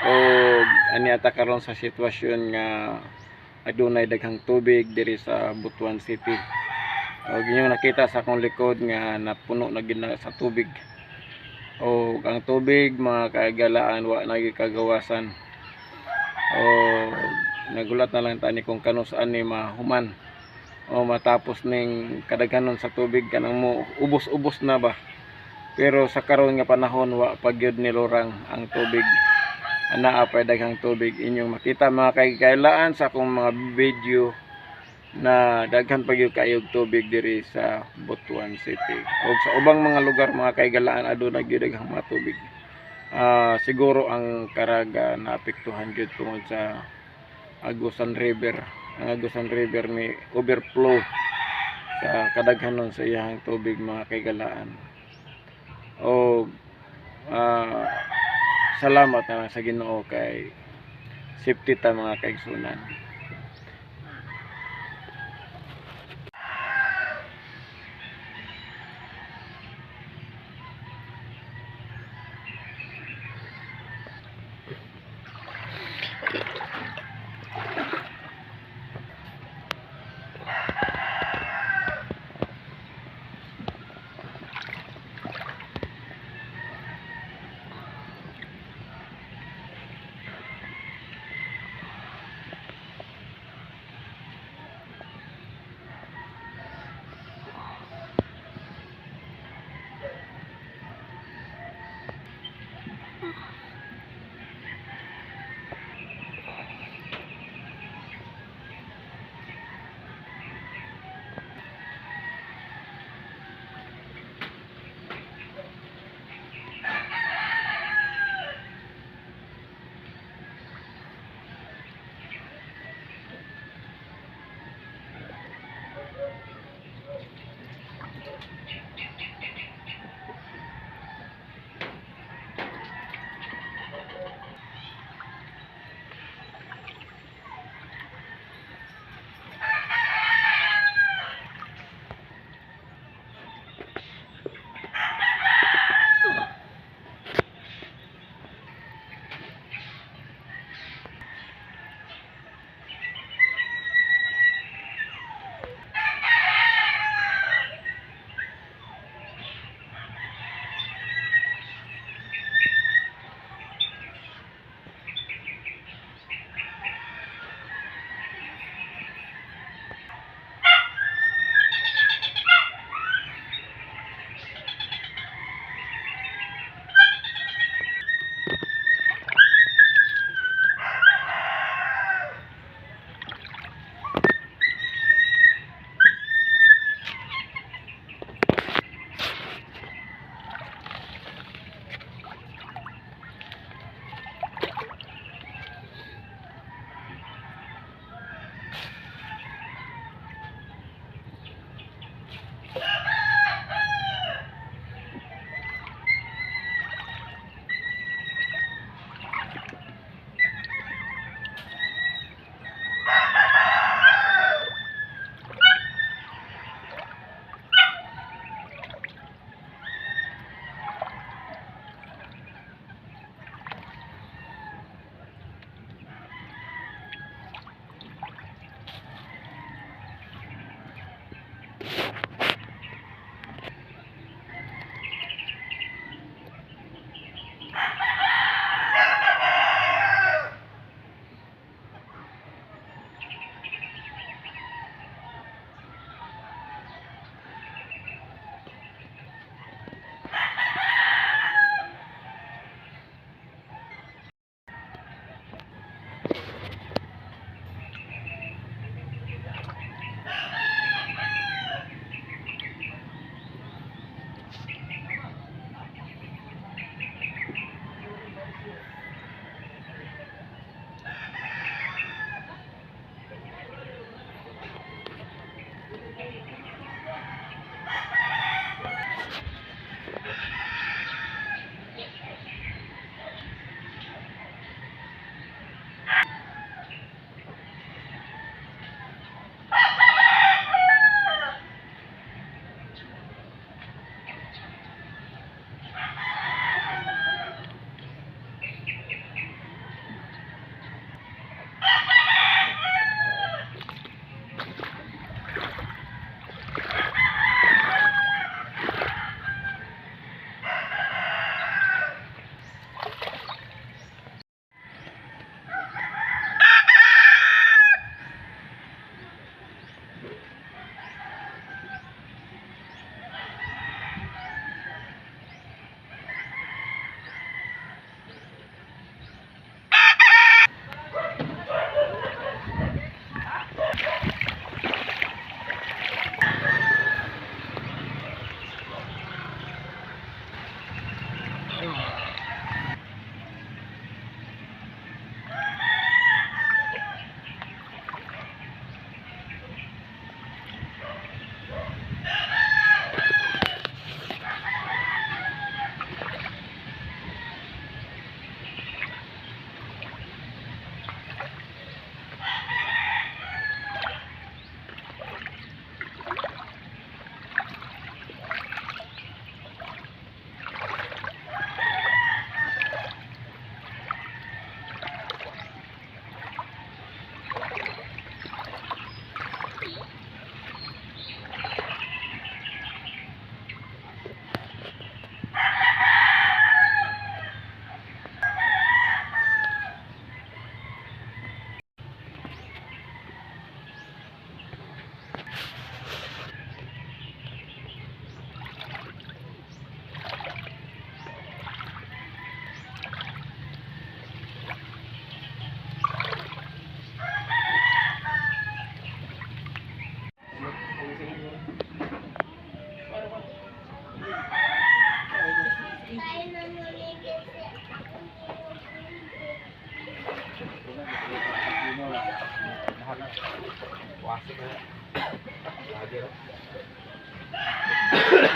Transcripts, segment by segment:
o ani ata karon sa sitwasyon nga adunay daghang tubig diri sa Butuan City. O ginyong nakita sa akong likod nga napuno na gid na sa tubig. O ang tubig mga kagalaan wa na kagawasan. O nagulat na lang tani kung kano saan ni mahuman o matapos ning kadaghanon sa tubig kanang mo ubos-ubos na ba. Pero sa karon nga panahon wa pa gyud nilurang ang tubig. Anaa pa daghang tubig inyong makita mga kailaan sa akong mga video na daghan pa gyud kayog tubig diri sa Butuan City. O sa ubang mga lugar mga kaigalaan aduna gyud daghang mga tubig. Siguro ang Caraga naapektuhan gyud tungod sa Agusan River. Ang Agusan River ni overflow sa kadaghanon sa iyang tubig mga kaigalaan. O salamat na sa Ginoo kay safety ta mga kaigsunan.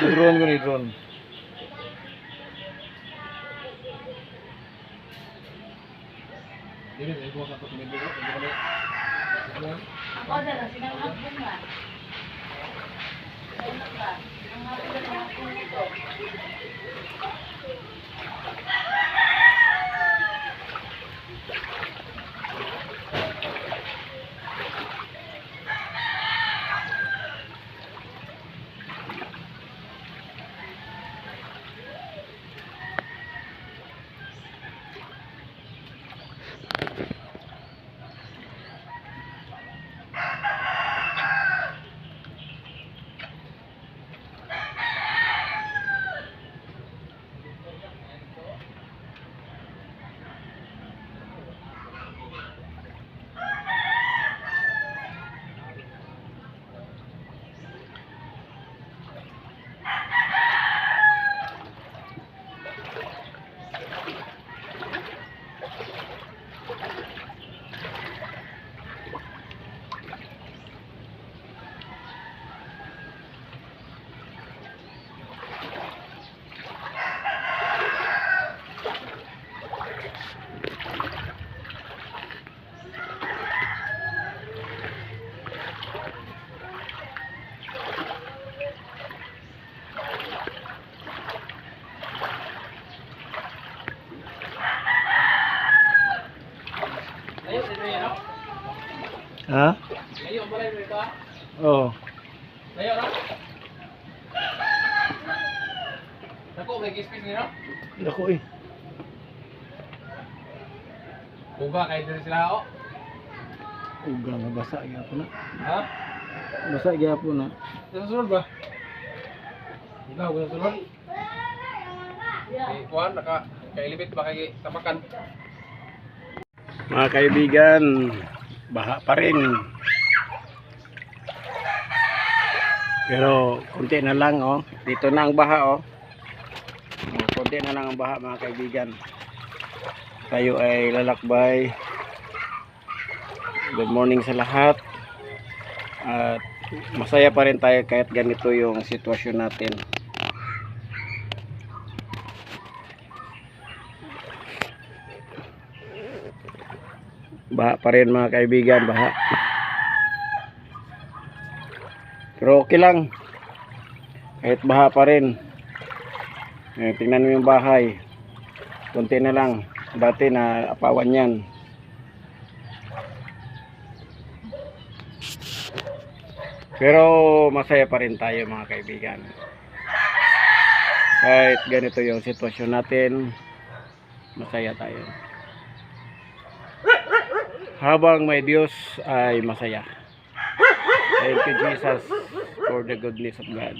Drone ko ni drone. Ako dala, sinanghap bunga. Sinanghap ba? Sinanghap ba ng mga puto? Ha? Layo ba rin ito? Oh. Layo na? Naku, may kispis nyo? Dako eh. Buga kayo din sila ako. Uga nga basa gyapon na. Ha? Basa gyapon na. Susunod ba? Ilaw, wala sunod? Kuhan, nakailibit ba kayo tapakan? Mga kaibigan, baha pa rin. Pero konti na lang oh. Dito na ang baha oh. Konti na lang ang baha mga kaibigan. Tayo ay lalakbay. Good morning sa lahat. At masaya pa rin tayo kahit ganito yung sitwasyon natin. Baha pa rin mga kaibigan, baha. Pero okay lang. Kahit baha pa rin. Tingnan mo yung bahay. Kunti na lang. Dati na apawan yan. Pero masaya pa rin tayo mga kaibigan. Kahit ganito yung sitwasyon natin, masaya tayo. Habang may Diyos ay masaya. Thank you Jesus for the goodness of God.